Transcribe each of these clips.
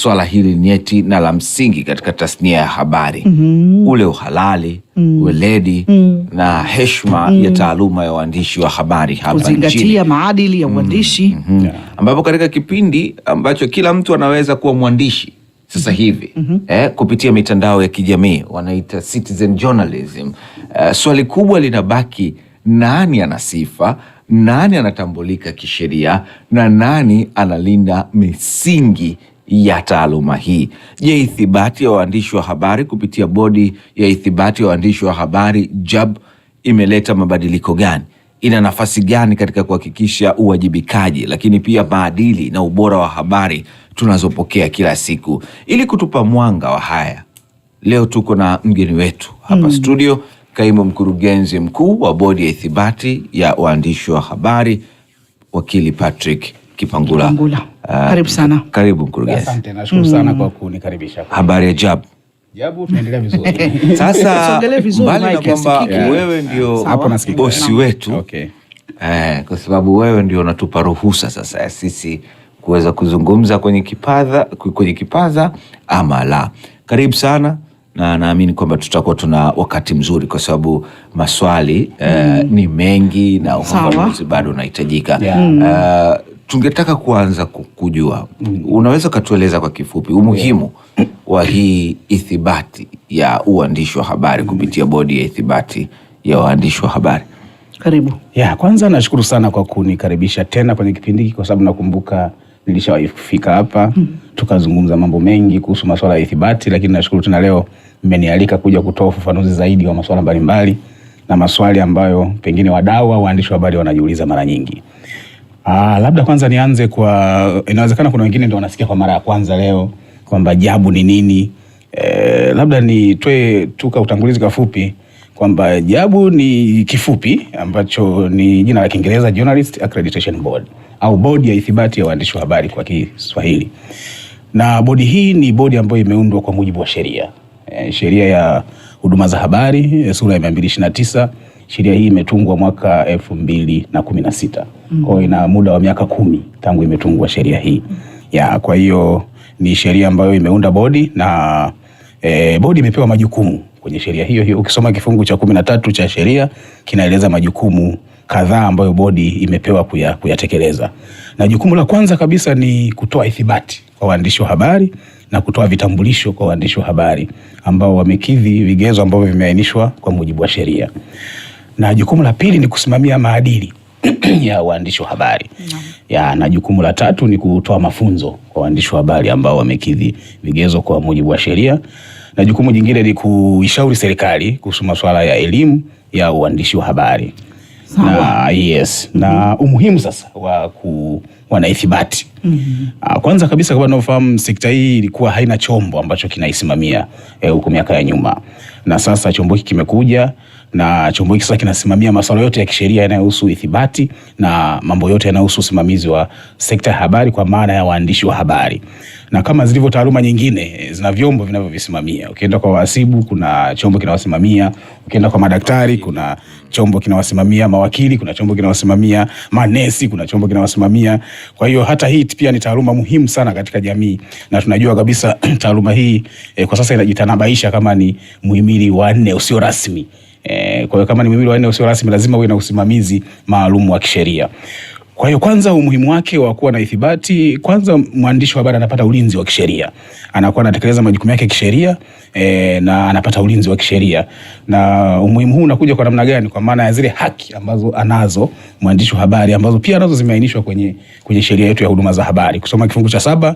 Swala hili nyeti na la msingi katika tasnia ya habari. Ule uhalali, weledi na heshima ya taaluma ya uandishi wa habari hapa nchini. Kuzingatia maadili ya uandishi. Ambapo katika kipindi ambacho kila mtu anaweza kuwa mwandishi sasa hivi kupitia mitandao ya kijamii wanaita citizen journalism. Swali kubwa linabaki, nani ana sifa, nani anatambulika kisheria na nani analinda misingi ya taaluma hii? Je, ithibati ya waandishi wa habari kupitia bodi ya ithibati ya waandishi wa habari JAB imeleta mabadiliko gani? Ina nafasi gani katika kuhakikisha uwajibikaji, lakini pia maadili na ubora wa habari tunazopokea kila siku? Ili kutupa mwanga wa haya, leo tuko na mgeni wetu hapa studio, kaimu mkurugenzi mkuu wa bodi ya ithibati ya waandishi wa habari, wakili Patrick Kipangula. Karibu sana. Karibu mkurugenzi. Asante, nashukuru sana kwa kunikaribisha. Habari ya JAB? JAB tunaendelea vizuri. Sasa mbali na kwamba wewe ndio bosi wetu, kwa sababu wewe ndio unatupa ruhusa sasa ya sisi kuweza kuzungumza kwenye kipaza ama la. Karibu sana, na naamini kwamba tutakuwa tuna wakati mzuri kwa sababu maswali ni mengi na ufafanuzi bado unahitajika. Tungetaka kuanza kujua, unaweza ukatueleza kwa kifupi umuhimu wa hii ithibati ya uandishi wa habari kupitia bodi ya ithibati ya waandishi wa habari? Karibu. Kwanza nashukuru sana kwa kunikaribisha tena kwenye kipindi hiki, kwa sababu nakumbuka nilishawahi kufika hapa tukazungumza mambo mengi kuhusu masuala ya ithibati, lakini nashukuru tena leo mmenialika kuja kutoa ufafanuzi zaidi wa masuala mbalimbali na maswali ambayo pengine wadau au waandishi wa habari wanajiuliza mara nyingi. Labda kwanza nianze kwa, inawezekana kuna wengine ndio wanasikia kwa mara ya kwanza leo kwamba JAB ni nini. Labda nitoe tu utangulizi kafupi kwamba JAB ni kifupi ambacho ni jina la Kiingereza Journalist Accreditation Board, au bodi ya ithibati ya waandishi wa habari kwa Kiswahili. Na bodi hii ni bodi ambayo imeundwa kwa mujibu wa sheria. Sheria ya huduma za habari sura ya 229. Sheria hii imetungwa mwaka 2016. Kwa hiyo ina muda wa miaka 10 tangu imetungwa sheria hii. Kwa hiyo ni sheria ambayo imeunda bodi, na bodi imepewa majukumu kwenye sheria hiyo. Ukisoma kifungu cha 13 cha sheria kinaeleza majukumu kadhaa ambayo bodi imepewa kuyatekeleza. Na jukumu la kwanza kabisa ni kutoa ithibati kwa waandishi wa habari na kutoa vitambulisho kwa waandishi wa habari ambao wamekidhi vigezo ambavyo vimeainishwa kwa mujibu wa sheria. Na jukumu la pili ni kusimamia maadili ya waandishi wa habari. Na jukumu la tatu ni kutoa mafunzo kwa waandishi wa habari ambao wamekidhi vigezo kwa mujibu wa sheria. Na jukumu jingine ni kuishauri serikali kuhusu masuala ya elimu ya uandishi wa habari. Na umuhimu sasa wa wana ithibati. Kwanza kabisa, kama unafahamu, sekta hii ilikuwa haina chombo ambacho kinaisimamia huko miaka ya nyuma. Na sasa chombo hiki kimekuja, na chombo hiki sasa kinasimamia masuala yote ya kisheria yanayohusu ithibati na mambo yote yanayohusu usimamizi wa sekta ya habari kwa maana ya waandishi wa habari. Na kama zilivyo taaluma nyingine, zina vyombo vinavyovisimamia. Ukienda kwa wahasibu kuna chombo kinawasimamia, ukienda kwa madaktari kuna chombo kinawasimamia, mawakili kuna chombo kinawasimamia, manesi kuna chombo kinawasimamia. Kwa hiyo hata hii pia ni taaluma muhimu sana katika jamii, na tunajua kabisa taaluma hii kwa sasa inajitanabaisha kama ni muhimili wa 4 usio rasmi. Kwa hiyo kama ni muhimili wa 4 usio rasmi, lazima uwe na usimamizi maalum wa kisheria. Kwa hiyo kwanza, umuhimu wake wa kuwa na ithibati, kwanza mwandishi wa habari anapata ulinzi wa kisheria. Anakuwa anatekeleza majukumu yake kisheria na anapata ulinzi wa kisheria. Na umuhimu huu unakuja kwa namna gani? Kwa maana ya zile haki ambazo anazo mwandishi wa habari ambazo pia nazo zimeainishwa kwenye sheria yetu ya huduma za habari. Kusoma kifungu cha 7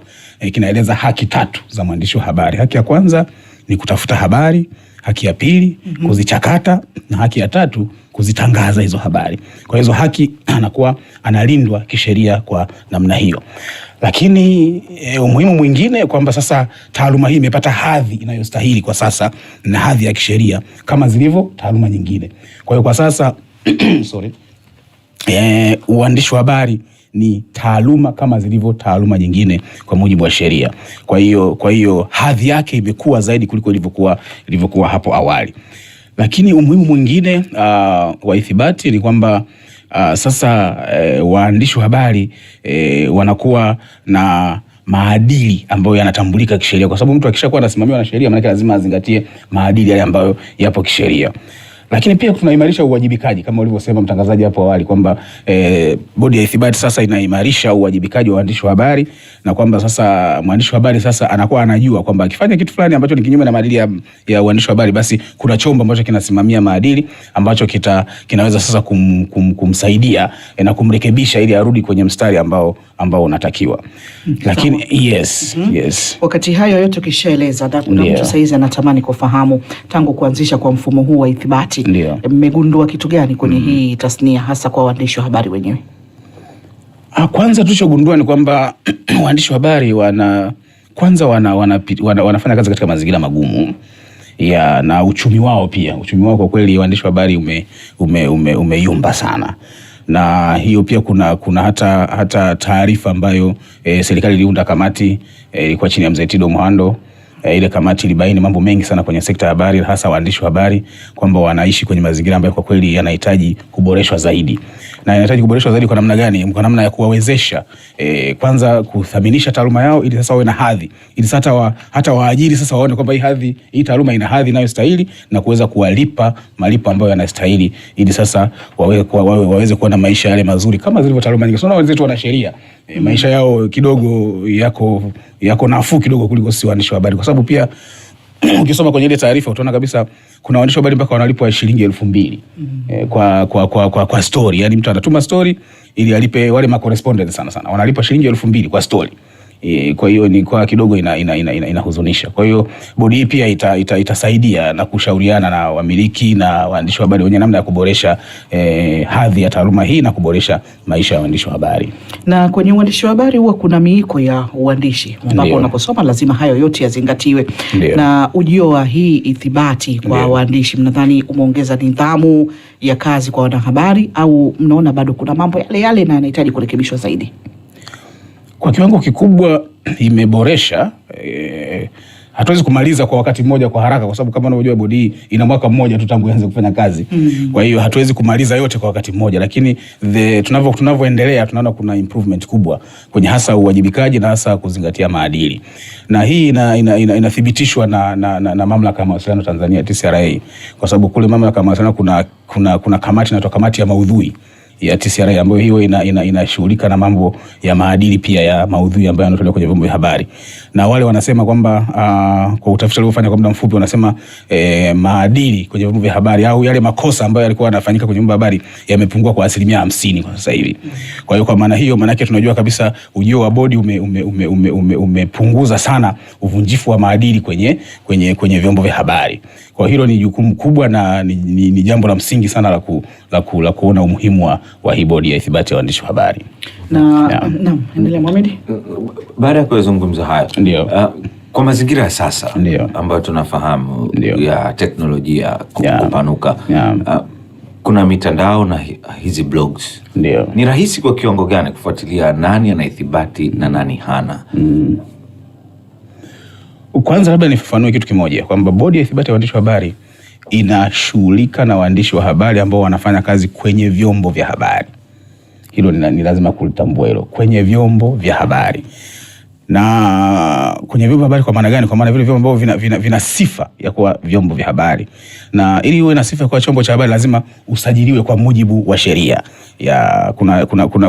kinaeleza haki 3 za mwandishi wa habari. Haki ya kwanza ni kutafuta habari, haki ya pili kuzichakata, na haki ya 3 kuzitangaza hizo habari. Kwa hizo haki anakuwa analindwa kisheria kwa namna hiyo. Lakini umuhimu mwingine kwamba sasa taaluma hii imepata hadhi inayostahili kwa sasa, na hadhi ya kisheria kama zilivyo taaluma nyingine. Kwa hiyo kwa sasa uandishi wa habari ni taaluma kama zilivyo taaluma nyingine kwa mujibu wa sheria. Kwa hiyo hadhi yake imekuwa zaidi kuliko ilivyokuwa hapo awali. Lakini umuhimu mwingine wa ithibati ni kwamba sasa waandishi wa habari wanakuwa na maadili ambayo yanatambulika kisheria, kwa sababu mtu akishakuwa anasimamiwa na sheria maana lazima azingatie maadili yale ambayo yapo kisheria. Lakini pia tunaimarisha uwajibikaji kama ulivyosema mtangazaji hapo awali kwamba bodi ya ithibati sasa inaimarisha uwajibikaji wa waandishi wa habari, na kwamba sasa mwandishi wa habari sasa anakuwa anajua kwamba akifanya kitu fulani ambacho ni kinyume na maadili ya uandishi wa habari, basi kuna chombo ambacho kinasimamia maadili ambacho kinaweza sasa kumsaidia na kumrekebisha ili arudi kwenye mstari ambao unatakiwa. Lakini yes. Wakati hayo yote ukishaeleza, kuna mtu saizi anatamani kufahamu tangu kuanzisha kwa mfumo huu wa ithibati mmegundua kitu gani kwenye hii tasnia hasa kwa waandishi wa habari wenyewe? Kwanza tulichogundua ni kwamba waandishi wa habari wanafanya kazi katika mazingira magumu na uchumi wao kwa kweli waandishi wa habari umeyumba sana. Na hiyo pia kuna hata taarifa ambayo serikali iliunda kamati ilikuwa chini ya Mzee Tido Muhando. Ile kamati ilibaini mambo mengi sana kwenye sekta ya habari, hasa waandishi wa habari kwamba wanaishi kwenye mazingira ambayo kwa kweli yanahitaji kuboreshwa zaidi. Na yanahitaji kuboreshwa zaidi kwa namna gani? Kwa namna ya kuwawezesha kwanza kuthaminisha taaluma yao ili sasa wawe na hadhi. Ili sasa hata waajiri sasa waone kwamba hii taaluma ina hadhi inayostahili na kuweza kuwalipa malipo ambayo yanastahili ili sasa waweze kuwa na maisha yale mazuri kama zilivyo taaluma nyingine. Sio wenzetu wana sheria. Maisha yao kidogo yako nafuu kidogo kuliko sisi waandishi wa habari, kwa sababu pia ukisoma kwenye ile taarifa utaona kabisa kuna waandishi wa habari mpaka wanalipwa shilingi 2,000 kwa story. Yani mtu anatuma story ili alipe wale ma correspondent sana wanalipwa shilingi 2,000 kwa story. Kwa hiyo ni kwa kidogo inahuzunisha. Kwa hiyo bodi hii pia itasaidia na kushauriana na wamiliki na waandishi wa habari wenye namna ya kuboresha hadhi ya taaluma hii na kuboresha maisha ya waandishi wa habari. Na kwenye uandishi wa habari huwa kuna miiko ya uandishi ambapo unaposoma lazima hayo yote yazingatiwe. Na ujio wa hii ithibati kwa waandishi, mnadhani umeongeza nidhamu ya kazi kwa wanahabari au mnaona bado kuna mambo yale na yanahitaji kurekebishwa zaidi? Kwa kiwango kikubwa imeboresha. Hatuwezi kumaliza kwa wakati mmoja kwa haraka, kwa sababu kama unavyojua bodi ina mwaka mmoja tu tangu ianze kufanya kazi. Kwa hiyo hatuwezi kumaliza yote kwa wakati mmoja, lakini tunavyoendelea tunaona kuna improvement kubwa kwenye hasa uwajibikaji na hasa kuzingatia maadili. Na hii inathibitishwa na Mamlaka ya Mawasiliano Tanzania TCRA, kwa sababu kule Mamlaka ya Mawasiliano kuna kamati inaitwa kamati ya maudhui ya TCRA ambayo hiyo inashughulika na mambo ya maadili pia ya maudhui ambayo yanatolewa kwenye vyombo vya habari. Na wale wanasema kwamba kwa utafiti waliofanya kwa muda mfupi wanasema maadili kwenye vyombo vya habari au yale makosa ambayo yalikuwa yanafanyika kwenye vyombo vya habari yamepungua kwa 50% kwa sasa hivi. Kwa hiyo kwa maana hiyo maana yake tunajua kabisa ujio wa bodi umepunguza sana uvunjifu wa maadili kwenye vyombo vya habari. Kwa hilo ni jukumu kubwa na ni jambo la msingi sana la kuona umuhimu wa hii bodi ya ithibati ya waandishi wa habari. Naam, endelea Mohamed. Baada ya kuzungumza hayo, kwa mazingira ya sasa ambayo tunafahamu ya teknolojia kupanuka, kuna mitandao na hizi blogs. Ni rahisi kwa kiwango gani kufuatilia nani ana ithibati na nani hana? Kwanza labda nifafanue kitu kimoja kwamba bodi ya ithibati ya waandishi wa habari inashughulika na waandishi wa habari ambao wanafanya kazi kwenye vyombo vya habari. Hilo ni lazima kulitambua hilo, kwenye vyombo vya habari. Na kwenye vyombo vya habari kwa maana gani? Kwa maana vile vyombo ambavyo vina sifa ya kuwa vyombo vya habari. Na ili uwe na sifa ya kuwa chombo cha habari lazima usajiliwe kwa mujibu wa sheria.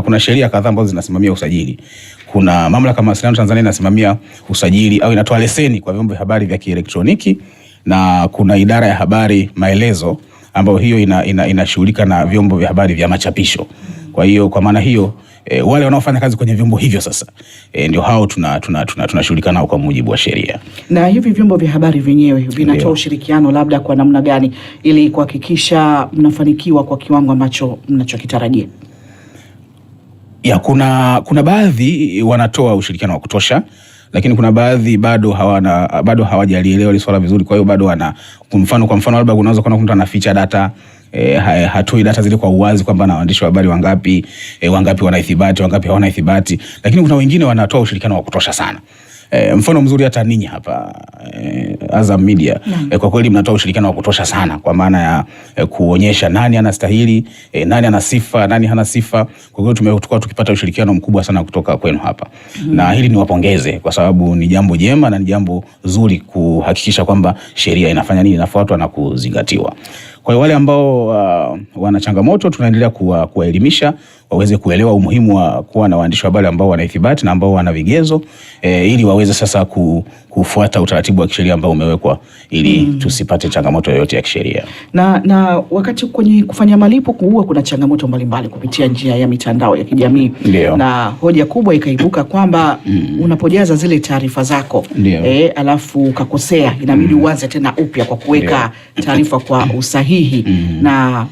Kuna sheria kadhaa ambazo zinasimamia usajili. Kuna Mamlaka ya Mawasiliano Tanzania inasimamia usajili au inatoa leseni kwa vyombo vya habari vya kielektroniki, na kuna Idara ya Habari Maelezo ambayo hiyo inashughulika na vyombo vya habari vya machapisho. Kwa hiyo kwa maana hiyo wale wanaofanya kazi kwenye vyombo hivyo sasa ndio hao tunashughulika nao kwa mujibu wa sheria. Na hivi vyombo vya habari vyenyewe vinatoa ushirikiano labda kwa namna gani ili kuhakikisha mnafanikiwa kwa kiwango ambacho mnachokitarajia? Kuna baadhi wanatoa ushirikiano wa kutosha, lakini kuna baadhi bado hawajalielewa swala vizuri. Kwa hiyo bado kwa mfano labda unaweza kuona mtu anaficha data, hatoi data zile kwa uwazi kwamba na waandishi wa habari wangapi wana ithibati, wangapi hawana ithibati. Lakini kuna wengine wanatoa ushirikiano wa kutosha sana. Mfano mzuri hata ninyi hapa Azam Media kwa kweli mnatoa ushirikiano wa kutosha sana, kwa maana ya kuonyesha nani anastahili, nani ana sifa, nani hana sifa. Kwa hiyo tumekuwa tukipata ushirikiano mkubwa sana kutoka kwenu hapa. Na hili niwapongeze kwa sababu ni jambo jema na ni jambo zuri kuhakikisha kwamba sheria inafanya nini, inafuatwa na kuzingatiwa. Kwa hiyo wale ambao wana changamoto tunaendelea kuwaelimisha waweze kuelewa umuhimu wa kuwa na waandishi wa habari ambao wana ithibati na ambao wana vigezo ili waweze sasa kufuata utaratibu wa kisheria ambao umewekwa ili tusipate changamoto yoyote ya kisheria. Na wakati kwenye kufanya malipo huwa kuna changamoto mbalimbali kupitia njia ya mitandao ya kijamii. Na hoja kubwa ikaibuka kwamba unapojaza zile taarifa zako alafu ukakosea, inabidi uanze tena upya kwa kuweka taarifa kwa usahihi. Na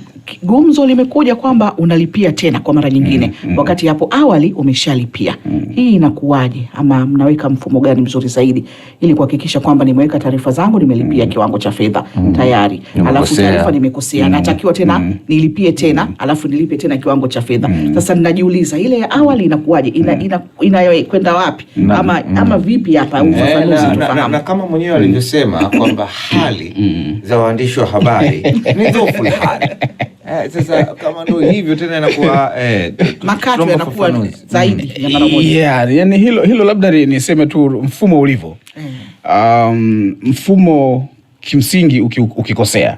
gumzo limekuja kwamba unalipia tena kwa mara nyingine wakati hapo awali umeshalipia. Hii inakuwaje, ama mnaweka mfumo gani mzuri zaidi ili kuhakikisha kwamba nimeweka taarifa zangu, nimelipia kiwango cha fedha tayari, alafu taarifa nimekosea, natakiwa tena nilipie tena, alafu nilipe tena kiwango cha fedha. Sasa ninajiuliza ile ya awali inakuwaje, inayokwenda wapi, ama vipi hapa, ufafanuzi tufahamu. Na kama mwenyewe alivyosema kwamba hali za waandishi wa habari ni dhaifu hali. Sasa kama ndio hivyo tena inakuwa makato yanakuwa zaidi ya mara moja. Yani hilo labda niseme tu mfumo ulivyo. Mfumo kimsingi ukikosea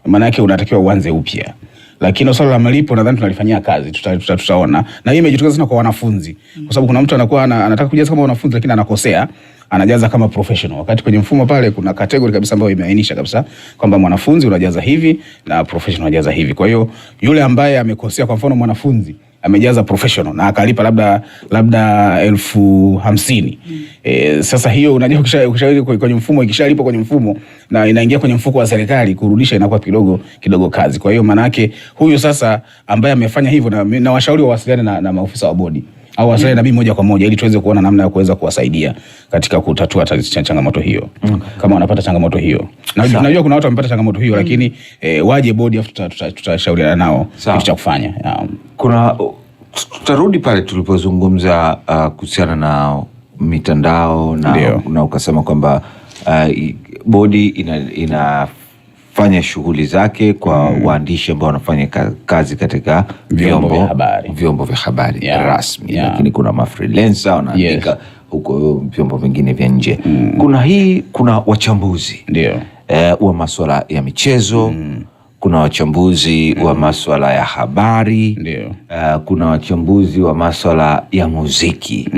maana yake unatakiwa uanze upya. Lakini swala la malipo nadhani tunalifanyia kazi, tutaona. Na hii imejitokeza sana kwa wanafunzi. Kwa sababu kuna mtu anakuwa anataka kujaza kama wanafunzi lakini anakosea, anajaza kama professional. Wakati kwenye mfumo pale kuna category kabisa ambayo imeainisha kabisa kwamba mwanafunzi unajaza hivi na professional unajaza hivi. Kwa hiyo yule ambaye amekosea, kwa mfano mwanafunzi amejaza professional na akalipa labda 50,000. Sasa hiyo unajua ukishauri kwenye mfumo, ikishalipa kwenye mfumo na inaingia kwenye mfuko wa serikali, kurudisha inakuwa kidogo kazi. Kwa hiyo maana yake huyu sasa ambaye amefanya hivyo, na washauri wawasiliane na maofisa wa bodi au wasiliane na mimi moja kwa moja ili tuweze kuona namna ya kuweza kuwasaidia katika kutatua changamoto hiyo. Kama wanapata changamoto hiyo. Na tunajua kuna watu wamepata changamoto hiyo lakini waje bodi afu tutashauriana nao kitu cha kufanya. Tutarudi pale tulipozungumza kuhusiana na mitandao na ukasema kwamba bodi inafanya shughuli zake kwa waandishi ambao wanafanya kazi katika vyombo vya habari rasmi. Lakini kuna mafreelancer wanaandika huko vyombo vingine vya nje. Kuna wachambuzi wa masuala ya michezo, kuna wachambuzi wa masuala ya habari, kuna wachambuzi wa masuala ya muziki.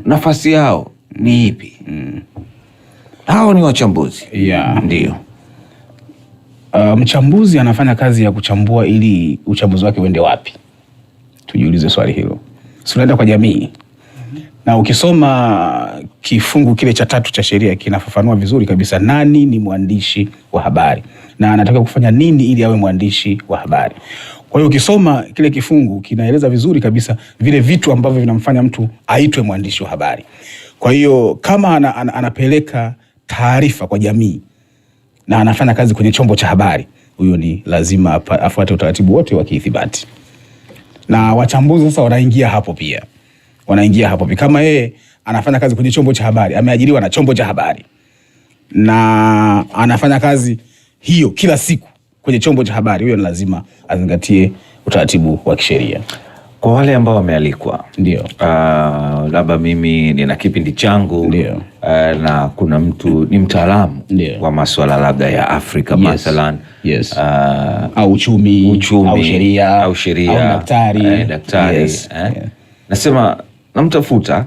Nafasi yao ni ipi? Hao ni wachambuzi. Ndio. Mchambuzi anafanya kazi ya kuchambua ili uchambuzi wake uende wapi? Tujiulize swali hilo. Tunaenda kwa jamii. Na ukisoma kifungu kile cha 3 cha sheria kinafafanua vizuri kabisa nani ni mwandishi wa habari na anataka kufanya nini ili awe mwandishi wa habari. Kwa hiyo ukisoma kile kifungu kinaeleza vizuri kabisa vile vitu ambavyo vinamfanya mtu aitwe mwandishi wa habari. Kwa hiyo kama anapeleka taarifa kwa jamii na anafanya kazi kwenye chombo cha habari, huyo ni lazima afuate utaratibu wote wa kiithibati. Na wachambuzi sasa wanaingia hapo pia. Kama yeye anafanya kazi kwenye chombo cha habari, ameajiriwa na chombo cha habari na anafanya kazi hiyo kila siku kwenye chombo cha habari, huyo ni lazima azingatie utaratibu wa kisheria. Kwa wale ambao wamealikwa, labda mimi nina kipindi changu na kuna mtu ni mtaalamu wa masuala labda ya Afrika mathalan, au uchumi au sheria au daktari. Nasema namtafuta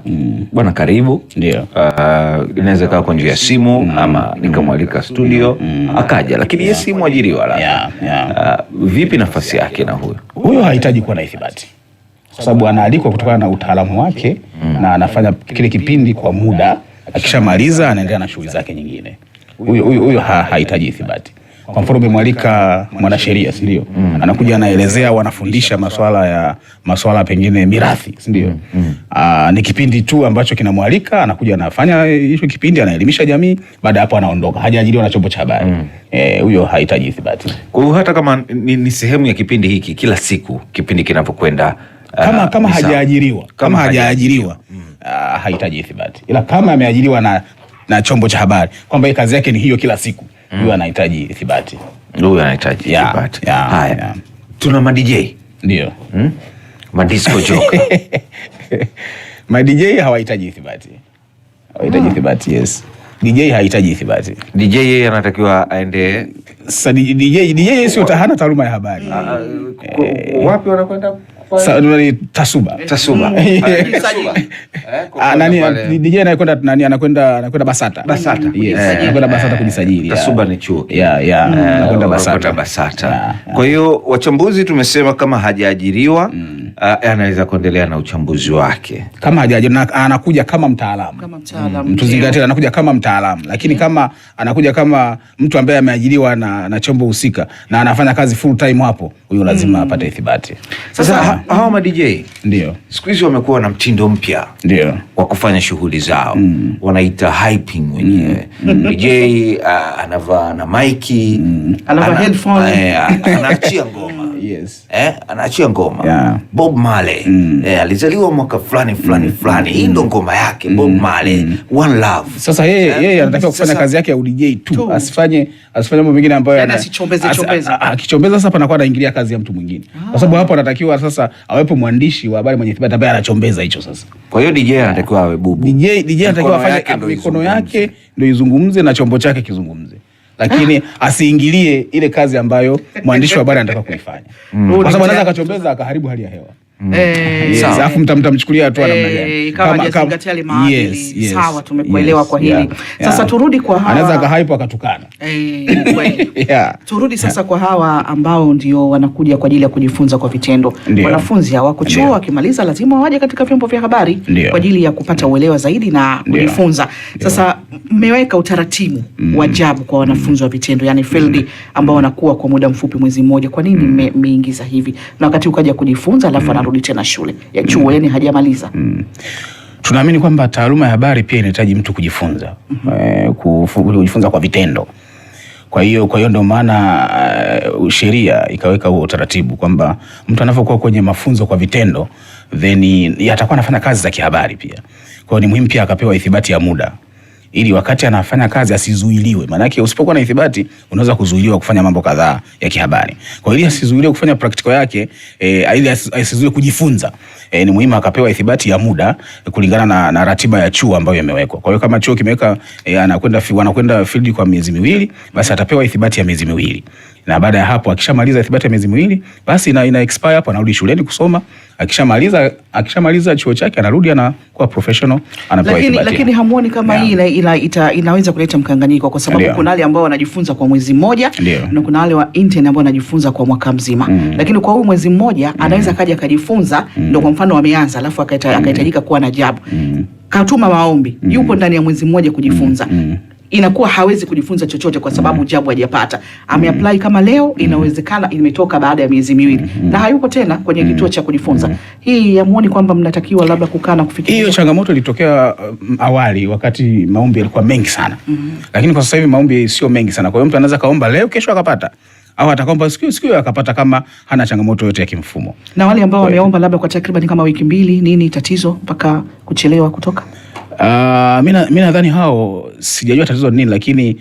bwana, karibu. Inaweza kawa kwa njia ya simu ama nikamwalika studio akaja, lakini yeye si mwajiriwa. Vipi nafasi yake? Na huyo hahitaji kuwa na ithibati kwa sababu anaalikwa kutokana na utaalamu wake na anafanya kile kipindi kwa muda, akishamaliza anaendelea na shughuli zake nyingine. Huyo hahitaji ithibati. Kwa mfano umemwalika mwanasheria, si ndio? Anakuja anaelezea, wanafundisha masuala pengine mirathi, si ndio? Ni kipindi tu ambacho kinamwalika, anakuja anafanya hicho kipindi, anaelimisha jamii, baada hapo anaondoka. Hajaajiriwa na chombo cha habari. Huyo hahitaji ithibati. Kwa hiyo hata kama ni sehemu ya kipindi hiki kila siku, kipindi kinapokwenda kama hajaajiriwa hahitaji ithibati, ila kama ameajiriwa na chombo cha habari kwamba kazi yake ni hiyo kila siku, huyo anahitaji ithibati. Huyo anahitaji ithibati. Haya, tuna ma DJ ndio ma disco joker ma DJ hawahitaji ithibati, hawahitaji ithibati. Yes, DJ hahitaji ithibati. DJ yeye anatakiwa aende. Sasa DJ sio hana taaluma ya habari. Wapi wanakwenda? Tasuba. Nani DJ anakwenda Basata. Yes, anakwenda Basata kujisajili. Tasuba ni chuo. Anakwenda Basata. Kwa hiyo wachambuzi tumesema kama hajaajiriwa anaweza kuendelea na uchambuzi wake. Kama hajaajiriwa anakuja kama mtaalamu. Tuzingatie anakuja kama mtaalamu, lakini kama anakuja kama mtu ambaye ameajiriwa na chombo husika na anafanya kazi full time hapo, huyo lazima apate ithibati. Sasa hawa ma DJ ndio siku hizi wamekuwa na mtindo mpya ndio wa kufanya shughuli zao, wanaita hyping wenyewe. DJ anavaa na maiki, anavaa headphone, anaachia ngoma. Yes. Anaachia ngoma. Bob Marley alizaliwa mwaka fulani. Hii ndo ngoma yake. Bob Marley, One Love. Sasa yeye anatakiwa kufanya kazi yake ya DJ tu. Asifanye mambo mengine ambayo asichombeze. Akichombeza sasa panakuwa anaingilia kazi ya mtu mwingine. Kwa sababu hapo anatakiwa sasa awepo mwandishi wa habari mwenye ithibati ambaye anachombeza hicho sasa. Kwa hiyo DJ anatakiwa awe bubu. DJ anatakiwa afanye mikono yake ndio izungumze na chombo chake kizungumze. Lakini asiingilie ile kazi ambayo mwandishi wa habari anataka kuifanya. Kwa sababu anaweza akachombeza akaharibu hali ya hewa. Alafu mtamchukulia hatua namna gani? Kama hajazingatia ile maadili. Sawa, tumekuelewa kwa hili. Sasa turudi kwa hawa. Anaweza akahype akatukana. Turudi sasa kwa hawa ambao ndio wanakuja kwa ajili ya kujifunza kwa vitendo. Wanafunzi hawako chuo, wakimaliza lazima waje katika vyombo vya habari kwa ajili ya kupata uelewa zaidi na kujifunza. Sasa mmeweka utaratibu wa jabu kwa wanafunzi wa vitendo, yani field ambao wanakuwa kwa muda mfupi, mwezi mmoja. Kwa nini mmeingiza hivi? Na wakati ukaja kujifunza alafu anarudi tena shule ya chuo, yani hajamaliza. Tunaamini kwamba taaluma ya habari pia inahitaji mtu kujifunza, kujifunza kwa vitendo. Kwa hiyo ndio maana sheria ikaweka huo utaratibu kwamba mtu anapokuwa kwenye mafunzo kwa vitendo then atakuwa anafanya kazi za kihabari pia. Kwa hiyo ni muhimu pia akapewa ithibati ya muda, ili wakati anafanya kazi asizuiliwe. Maana yake usipokuwa na ithibati unaweza kuzuiliwa kufanya mambo kadhaa ya kihabari. Kwa hiyo ili asizuiliwe kufanya practical yake, ili asizuiliwe kujifunza, ni muhimu akapewa ithibati ya muda kulingana na ratiba ya chuo ambayo imewekwa. Kwa hiyo kama chuo kimeweka anakwenda field kwa miezi miwili, basi atapewa ithibati ya miezi miwili. Na baada ya hapo akishamaliza ithibati ya miezi miwili, basi ina expire hapo, anarudi shuleni kusoma. Akishamaliza chuo chake anarudi anakuwa professional, anapewa ithibati. Lakini hamuoni kama hii inaweza kuleta mkanganyiko, kwa sababu kuna wale ambao wanajifunza kwa mwezi mmoja na kuna wale wa intern ambao wanajifunza kwa mwaka mzima. Lakini kwa huyu mwezi mmoja anaweza kaja akajifunza, ndio kwa mfano wameanza alafu akahitajika kuwa na jabu. Katuma maombi, yupo ndani ya mwezi mmoja kujifunza. Inakuwa hawezi kujifunza chochote kwa sababu jabu hajapata. Ameapply kama leo, inawezekana imetoka baada ya miezi miwili na hayupo tena kwenye kituo cha kujifunza. Hii yamuoni kwamba mnatakiwa labda kukaa na kufikiria? Hiyo changamoto ilitokea awali wakati maombi yalikuwa mengi sana. Lakini kwa sasa hivi maombi sio mengi sana. Kwa hiyo mtu anaweza kaomba leo, kesho akapata. Au atakaomba siku akapata kama hana changamoto yote ya kimfumo. Na wale ambao wameomba labda kwa takriban kama wiki mbili, nini tatizo mpaka kuchelewa kutoka? Mimi nadhani hao sijajua tatizo nini, lakini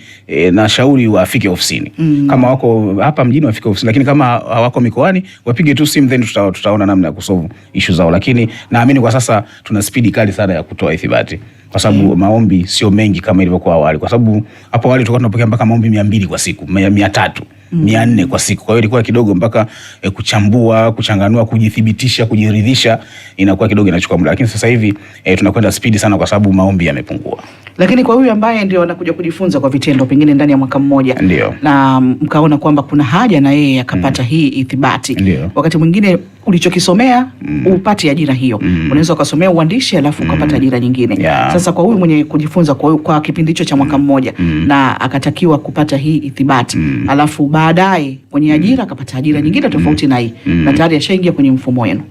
nashauri wafike ofisini. Kama wako hapa mjini wafike ofisini, lakini kama hawako mikoani wapige tu simu, then tutaona namna ya kusolve issue zao. Lakini naamini kwa sasa tuna speed kali sana ya kutoa ithibati, kwa sababu maombi sio mengi kama ilivyokuwa awali. Kwa sababu hapo awali tulikuwa tunapokea mpaka maombi 200 kwa siku, 300, 400 kwa siku. Kwa hiyo ilikuwa kidogo mpaka kuchambua, kuchanganua, kujithibitisha, kujiridhisha, inakuwa kidogo inachukua muda. Lakini sasa hivi tunakwenda speed sana kwa sababu maombi yamepungua. Lakini kwa huyu ambaye ndio anakuja kujifunza kwa vitendo pengine ndani ya mwaka mmoja, na mkaona kwamba kuna haja na yeye akapata hii ithibati, wakati mwingine ulichokisomea upate ajira hiyo, unaweza ukasomea uandishi alafu ukapata ajira nyingine. Sasa kwa huyu mwenye kujifunza kwa kipindi hicho cha mwaka mmoja na akatakiwa kupata hii ithibati, alafu baadaye kwenye ajira akapata ajira nyingine tofauti na hii, na tayari ashaingia kwenye mfumo wenu.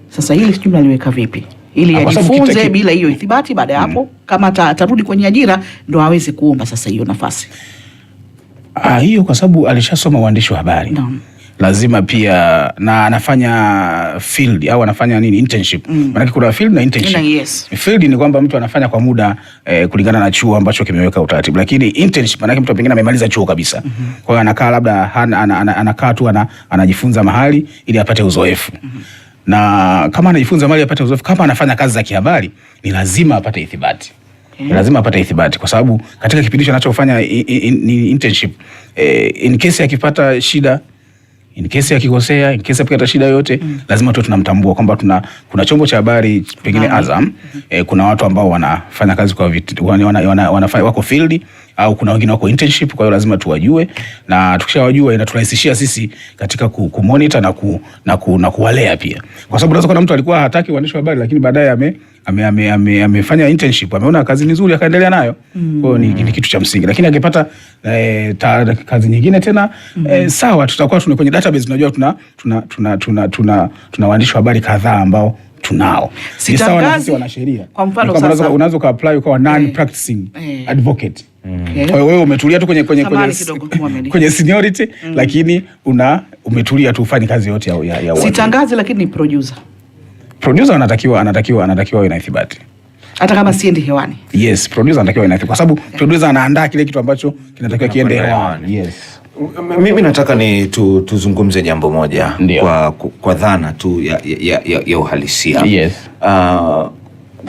Sasa hili sijui mnaliweka vipi ili ajifunze bila hiyo ithibati, baada ya hapo kama atarudi kwenye ajira ndo aweze kuomba sasa hiyo nafasi? Hiyo kwa sababu alishasoma uandishi wa habari. lazima pia na anafanya field au anafanya nini internship. Maana kuna field na internship. Yes. Field ni kwamba mtu anafanya kwa muda kulingana na chuo ambacho kimeweka utaratibu, lakini internship maana mtu pengine amemaliza chuo kabisa. Kwa hiyo anakaa labda anakaa tu anajifunza mahali ili apate uzoefu. Na kama anajifunza mahali apate uzoefu, kama anafanya kazi za kihabari ni lazima apate ithibati. Lazima apate ithibati kwa sababu katika kipindi anachofanya internship, in case akipata shida, in case akikosea, in case apata shida yote, lazima tu tunamtambua kwamba kuna chombo cha habari pengine Azam, kuna watu ambao wanafanya kazi kwa wanafanya wako field au kuna wengine wako internship. Kwa hiyo lazima tuwajue, na tukishawajua inaturahisishia sisi katika kumonitor na kuwalea pia, kwa sababu unaweza kuna mtu alikuwa hataki uandishi wa habari lakini baadaye amefanya internship, ameona kazi nzuri akaendelea nayo. Kwa hiyo ni kitu cha msingi, lakini akipata kazi nyingine tena sawa, tutakuwa tuna kwenye database tunajua tuna waandishi wa habari kadhaa ambao tunao. Ni sawa na sisi wanasheria. Kwa mfano sasa unaweza ka apply ukawa non practicing advocate. Kwa hiyo wewe umetulia tu kwenye seniority, lakini umetulia tu ufanye kazi yote ya sitangazi, lakini ni producer. Producer anatakiwa awe na ithibati hata kama siendi hewani. Yes, producer anatakiwa awe na ithibati kwa sababu producer anaandaa kile kitu ambacho kinatakiwa kiende hewani. Yes. Mimi nataka tuzungumze jambo moja kwa dhana tu ya uhalisia. Yes.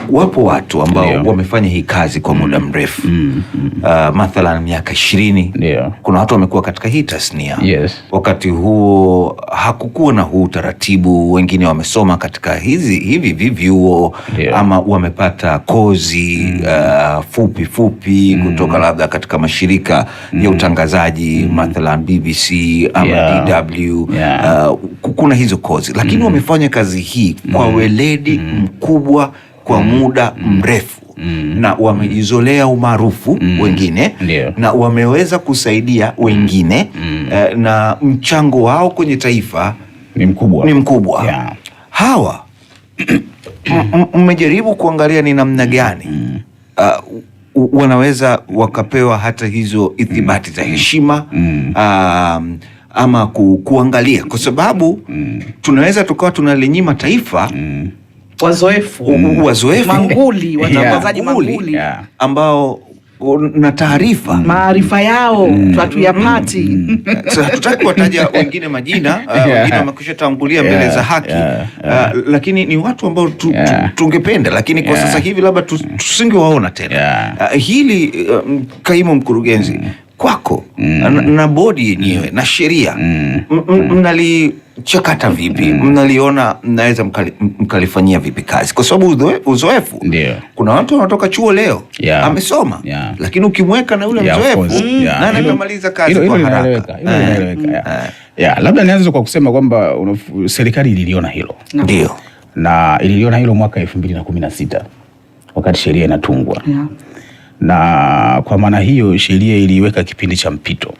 Wapo watu ambao wamefanya hii kazi kwa muda mrefu, mathalan miaka 20. Kuna watu wamekuwa katika hii tasnia. Yes. Wakati huo hakukuwa na huu taratibu, wengine wamesoma katika hivi vyuo ama wamepata kozi fupi kutoka labda katika mashirika ya utangazaji, mathalan BBC ama DW. Kuna hizo kozi, lakini wamefanya kazi hii kwa weledi mkubwa kwa muda mrefu na wamejizolea umaarufu wengine na wameweza kusaidia wengine na mchango wao kwenye taifa ni mkubwa. Hawa mmejaribu kuangalia ni namna gani wanaweza wakapewa hata hizo ithibati za heshima ama kuangalia, kwa sababu tunaweza tukawa tunalinyima taifa wazoefu manguli, watangazaji manguli ambao na taarifa maarifa yao hatuyapati. Hatutaki wataja wengine majina, wengine wamekwisha tangulia mbele za haki, lakini ni watu ambao tungependa, lakini kwa sasa hivi labda tusingewaona tena. Hili kaimu mkurugenzi, kwako na bodi yenyewe na sheria, mnalichakata vipi? Mnaliona mnaweza mkalifanyia vipi kazi? Kwa sababu uzoefu, kuna watu wanatoka chuo leo amesoma, lakini ukimweka na ule mzoefu nani amemaliza kazi kwa haraka. Labda nianze kwa kusema kwamba serikali ililiona hilo. Ndio. Na ililiona hilo mwaka 2016 wakati sheria inatungwa. Na kwa maana hiyo sheria iliweka kipindi cha mpito,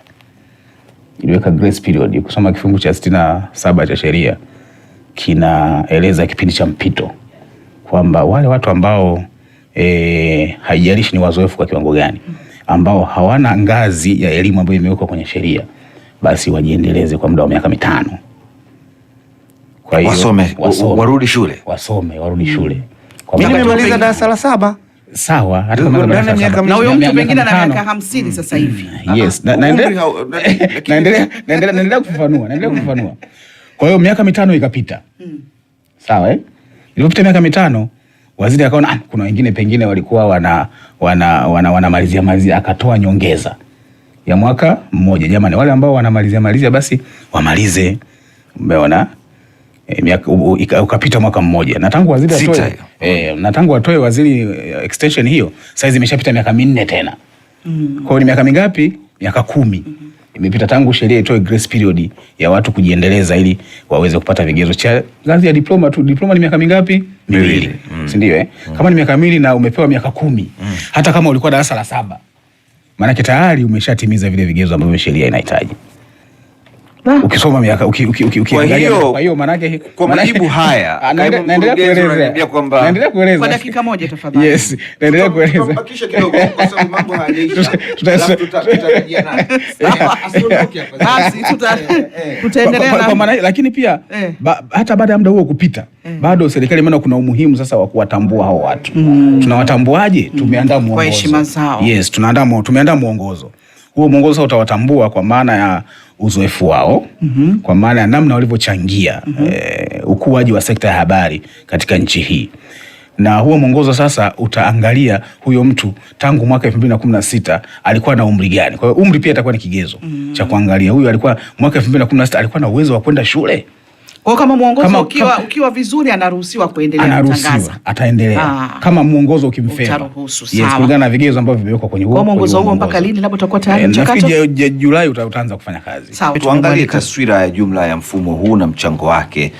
iliweka grace period. Kusoma kifungu cha 67 cha sheria kinaeleza kipindi cha mpito kwamba wale watu ambao haijalishi ni wazoefu kwa kiwango gani, ambao hawana ngazi ya elimu ambayo imewekwa kwenye sheria, basi wajiendeleze kwa muda wa miaka 5. Kwa hiyo warudi shule. Warudi shule. Mimi nimemaliza darasa la 7. Sawa, hata kama na huyo mtu pengine ana miaka 50 sasa hivi. Yes, naendelea kufafanua. Kwa hiyo miaka 5 ikapita. Sawa, ilipopita miaka 5, waziri akaona kuna wengine pengine walikuwa wanamalizia, akatoa nyongeza ya mwaka mmoja. Jamani, wale ambao wanamalizia basi wamalize. Umeona? Ukapita mwaka mmoja na tangu waziri atoe waziri extension hiyo, sasa imeshapita miaka 4 tena. Kwa hiyo ni miaka mingapi? Miaka 10 imepita tangu sheria itoe grace period ya watu kujiendeleza ili waweze kupata vigezo cha ngazi ya diploma tu. Diploma ni miaka mingapi? 2. Si ndio? Kama ni miaka 2 na umepewa miaka 10, hata kama ulikuwa darasa la 7, maana tayari umeshatimiza vile vigezo ambavyo sheria inahitaji. Ukisoma miaka kwa hiyo manake kwa majibu haya naendelea kueleza kwa dakika moja tafadhali. Yes, naendelea kueleza. Tubakisha kidogo kwa sababu mambo hayajaisha. Tutarejea naye. Tutaendelea kwa maana, lakini pia hata baada ya muda huo kupita bado serikali imeona kuna umuhimu sasa wa kuwatambua hao watu. Tunawatambuaje? Tumeandaa muongozo kwa heshima zao. Yes, tumeandaa muongozo. Huo mwongozo utawatambua kwa maana ya uzoefu wao, kwa maana ya namna walivyochangia ukuaji wa sekta ya habari katika nchi hii. Na huo mwongozo sasa utaangalia huyo mtu tangu mwaka 2016 alikuwa na umri gani. Kwa hiyo umri pia itakuwa ni kigezo cha kuangalia. Huyu alikuwa mwaka 2016 alikuwa na uwezo wa kwenda shule. Kwa kama mwongozo ukiwa vizuri anaruhusiwa kuendelea kutangaza. Ataendelea. Kama mwongozo ukimfeva. Yes, kulingana na vigezo ambavyo vimewekwa kwenye huo. Kwa mwongozo huo mpaka lini labda utakuwa tayari mchakato? Nafikiri Julai utaanza kufanya kazi. Tuangalie taswira ya jumla ya mfumo huu na mchango wake.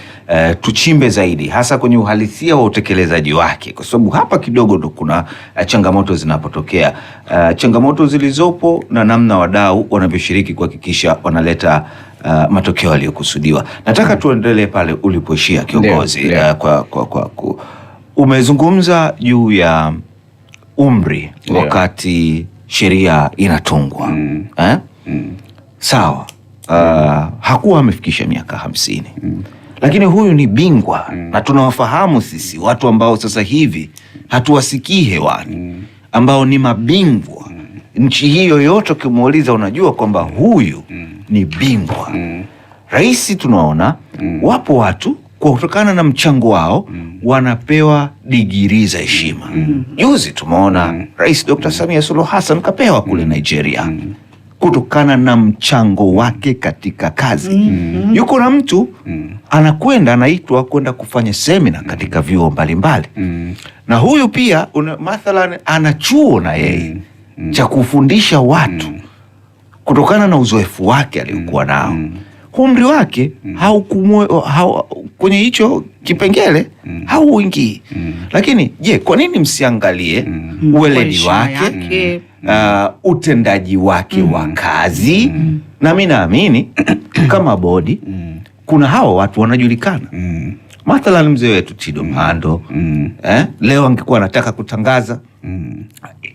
Tuchimbe zaidi hasa kwenye uhalisia wa utekelezaji wake, kwa sababu hapa kidogo ndo kuna changamoto zinapotokea, changamoto zilizopo na namna wadau wanavyoshiriki kuhakikisha wanaleta matokeo yaliyokusudiwa. Nataka tuendelee pale ulipoishia kiongozi. Umezungumza juu ya umri wakati sheria inatungwa. Sawa, hakuwa amefikisha miaka 50. Lakini huyu ni bingwa na tunawafahamu sisi watu ambao sasa hivi hatuwasikii hewani, ambao ni mabingwa nchi hii yoyote. Ukimuuliza unajua kwamba huyu ni bingwa. Rais tunaona wapo watu kwa kutokana na mchango wao wanapewa digrii za heshima. Juzi tumeona Rais Dr. Samia Suluhu Hassan kapewa kule Nigeria kutokana na mchango wake katika kazi. Yuko na mtu anakwenda anaitwa kwenda kufanya semina katika vyuo mbalimbali. Na huyu pia mathalan ana chuo na yeye cha kufundisha watu kutokana na uzoefu wake aliokuwa nao. Umri wake kwenye hicho kipengele hauingii. Lakini je, kwa nini msiangalie uweledi wake, utendaji wake wa kazi? Na mimi naamini kama bodi kuna hawa watu wanajulikana. Mathalan mzee wetu Chido Mhando leo angekuwa anataka kutangaza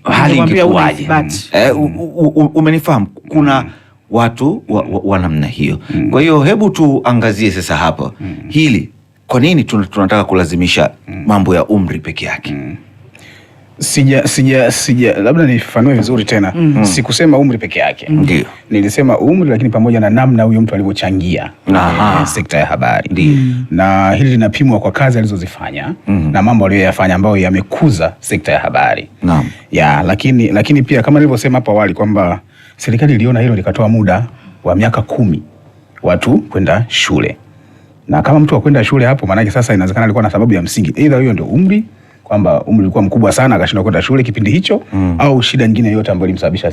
hali ingekuwaje? Umenifahamu? Kuna watu wa namna hiyo. Kwa hiyo hebu tuangazie sasa hapa hili, kwa nini tunataka kulazimisha mambo ya umri peke yake? Sija labda nifafanue vizuri tena. Sikusema umri peke yake. Ndio. Nilisema umri, lakini pamoja na namna huyo mtu alivyochangia sekta ya habari. Ndio. Na hili linapimwa kwa kazi alizozifanya na mambo aliyoyafanya ambayo yamekuza sekta ya habari. Naam. Lakini pia kama nilivyosema hapo awali kwamba serikali iliona hilo likatoa muda wa miaka 10 watu kwenda shule. Na kama mtu akwenda shule hapo, maana yake sasa inawezekana alikuwa na sababu ya msingi. Either hiyo ndio umri, kwamba umri ulikuwa mkubwa sana akashindwa kwenda shule kipindi hicho, au shida nyingine yote ambayo ilimsababisha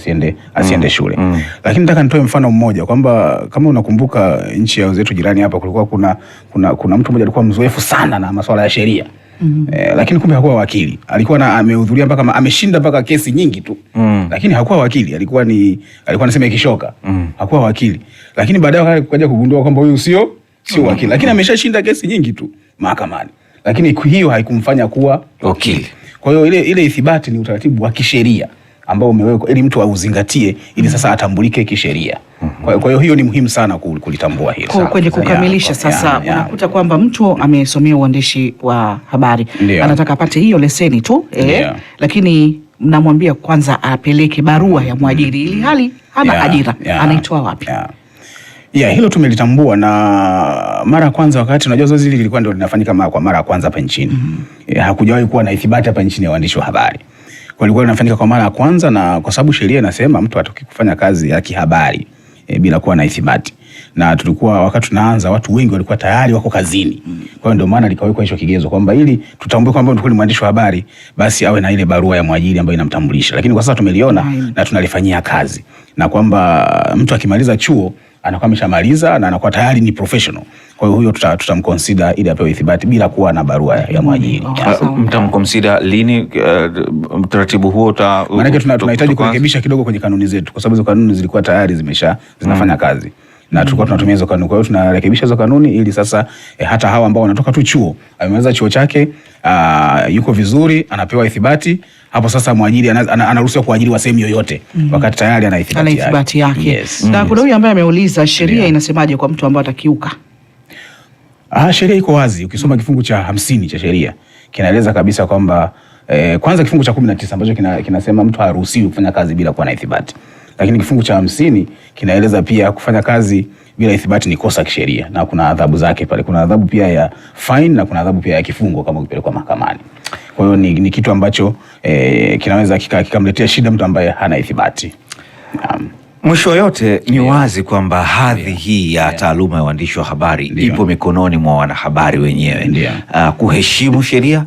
asiende shule. Lakini nataka nitoe mfano mmoja kwamba kama unakumbuka nchi ya wenzetu jirani hapa kulikuwa kuna mtu mmoja alikuwa mzoefu sana na masuala ya sheria. Lakini kumbe hakuwa wakili. Alikuwa amehudhuria mpaka ameshinda mpaka kesi nyingi tu. Lakini hakuwa wakili, alikuwa anasema ikishoka. Hakuwa wakili. Lakini baadaye akaja kugundua kwamba huyu sio wakili. Lakini ameshashinda kesi nyingi tu mahakamani. Lakini hiyo haikumfanya kuwa wakili. Kwa hiyo ile ithibati ni utaratibu wa kisheria ambao umewekwa ili mtu auzingatie ili sasa atambulike kisheria. Kwa hiyo ni muhimu sana kulitambua hilo. Kwenye kukamilisha sasa unakuta kwamba mtu amesomea uandishi wa habari, anataka apate hiyo leseni tu, lakini mnamwambia kwanza apeleke barua ya mwajiri ili hali hana ajira. Anaitoa wapi? Hilo tumelitambua, na mara ya kwanza wakati unajua zoezi hili lilikuwa ndio linafanyika kwa mara ya kwanza hapa nchini. Hakujawahi kuwa na ithibati hapa nchini ya waandishi wa habari. Kwa hiyo linafanyika kwa mara ya kwanza, na kwa sababu sheria inasema mtu hatoki kufanya kazi ya kihabari bila kuwa na ithibati. Na tulikuwa wakati tunaanza watu wengi walikuwa tayari wako kazini. Kwa hiyo ndio maana likawekwa hicho kigezo kwamba ili tutambue kwamba mtu ni mwandishi wa habari basi awe na ile barua ya mwajiri ambayo inamtambulisha. Lakini kwa sasa tumeliona na tunalifanyia kazi. Na kwamba mtu akimaliza chuo anakuwa ameshamaliza na anakuwa tayari ni professional. Kwa hiyo huyo tutamconsider ili apewe ithibati bila kuwa na barua ya mwajiri. Mtamconsider lini mtaratibu huo maana tunahitaji kurekebisha kidogo kwenye kanuni zetu, kwa sababu hizo kanuni zilikuwa tayari zinafanya kazi. na tulikuwa tunatumia hizo kanuni. Kwa hiyo tunarekebisha hizo kanuni ili sasa hata hawa ambao wanatoka tu chuo, amemaliza chuo chake, yuko vizuri, anapewa ithibati, hapo sasa mwajiri anaruhusiwa kuajiriwa sehemu yoyote wakati tayari ana ithibati yake. Yes. Na kuna huyu ambaye ameuliza sheria inasemaje kwa mtu ambaye atakiuka? Sheria iko wazi. Ukisoma kifungu cha 50 cha sheria kinaeleza kabisa kwamba kwanza kifungu cha 19 ambacho kinasema mtu haruhusiwi kufanya kazi bila kuwa na ithibati. Lakini kifungu cha 50 kinaeleza pia kufanya kazi bila ithibati ni kosa kisheria na kuna adhabu zake pale. Kuna adhabu pia ya fine na kuna adhabu pia ya kifungo kama ukipelekwa mahakamani. Kwa hiyo ni kitu ambacho kinaweza kikamletea shida mtu ambaye hana ithibati. Mwisho yote ni wazi kwamba hadhi hii ya taaluma ya uandishi wa habari ipo mikononi mwa wanahabari wenyewe. Kuheshimu sheria,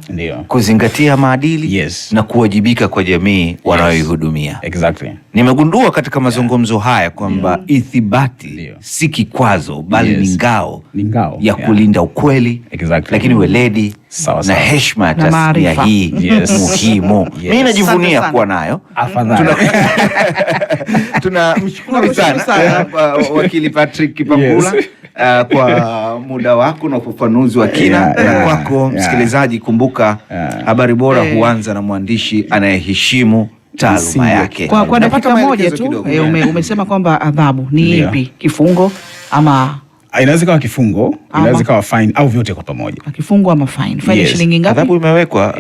kuzingatia maadili na kuwajibika kwa jamii wanayoihudumia. Exactly. Nimegundua katika mazungumzo haya kwamba ithibati si kikwazo bali ni ngao ya kulinda ukweli, lakini weledi na heshima ya tasnia hii muhimu. Mimi najivunia kuwa nayo. Tunamshukuru sana wakili Patrick Kipangula kwa muda wako na ufafanuzi wa kina. Na kwako msikilizaji, kumbuka habari bora huanza na mwandishi anayeheshimu taaluma yake. Kwa dakika moja tu, umesema kwamba adhabu ni ipi? Kifungo ama inaweza kuwa kifungo, inaweza kuwa fine au vyote kwa pamoja. Kifungo ama fine. Fine shilingi ngapi? Adhabu imewekwa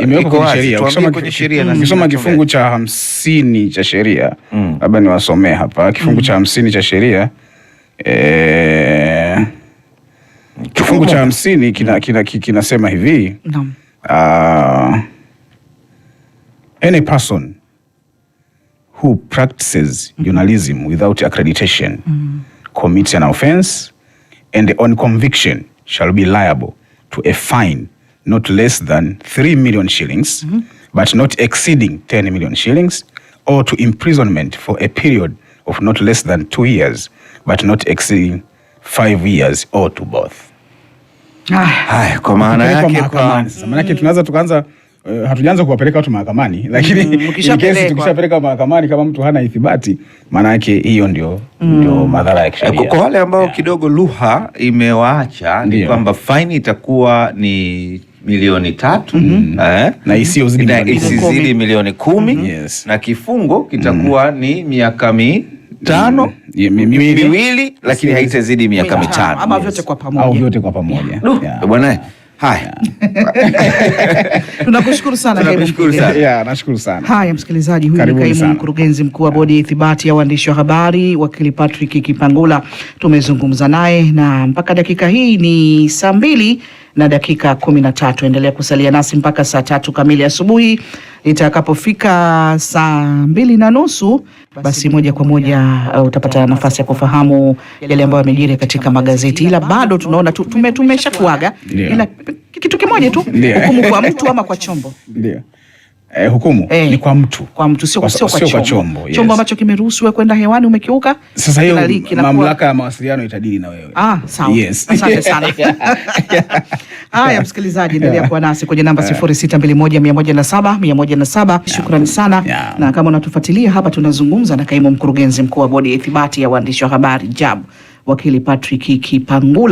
kwenye sheria. Ukisoma kifungu cha 50 cha sheria, labda niwasomee hapa. Kifungu cha 50 cha sheria, kifungu cha 50 kinasema hivi. Any person who practices journalism without accreditation commits an offense and on conviction shall be liable to a fine not less than 3 million shillings, but not exceeding 10 million shillings, or to imprisonment for a period of not less than 2 years, but not exceeding 5 years, or to both. Kwa maana yake tunaweza tukaanza hatujaanza kuwapeleka watu mahakamani, lakini tukishapeleka mahakamani kama mtu hana ithibati, maana yake hiyo ndio madhara ya kisheria. Kwa wale ambao kidogo lugha imewaacha ni kwamba faini itakuwa ni milioni 3 na isizidi milioni 10 na kifungo kitakuwa ni miaka 5 miwili, lakini haitazidi miaka 5 ama vyote kwa pamoja. Au vyote kwa pamoja. Bwana, haya. Tunakushukuru sana. Nashukuru sana. Haya msikilizaji, huyu ni kaimu mkurugenzi mkuu wa bodi ya ithibati ya waandishi wa habari, wakili Patrick Kipangula. Tumezungumza naye na mpaka dakika hii ni 2:13. Endelea kusalia nasi mpaka saa 3 kamili asubuhi. Itakapofika saa 2:30, basi moja kwa moja utapata nafasi ya kufahamu yale ambayo yamejiri katika magazeti. Ila bado tunaona tumeshakuaga. Ila kitu kimoja tu, hukumu kwa mtu ama kwa chombo? Hukumu ni kwa mtu. Kwa mtu, sio kwa chombo. Chombo ambacho kimeruhusiwa kwenda hewani umekiuka. Sasa hiyo mamlaka ya mawasiliano itadili na wewe. Sawa. Asante sana. Haya msikilizaji, endelea kuwa nasi kwenye namba 0621107107. Shukrani sana. Na kama unatufuatilia hapa, tunazungumza na kaimu mkurugenzi mkuu wa bodi ya ithibati ya waandishi wa habari JAB, wakili Patrick Kipangula.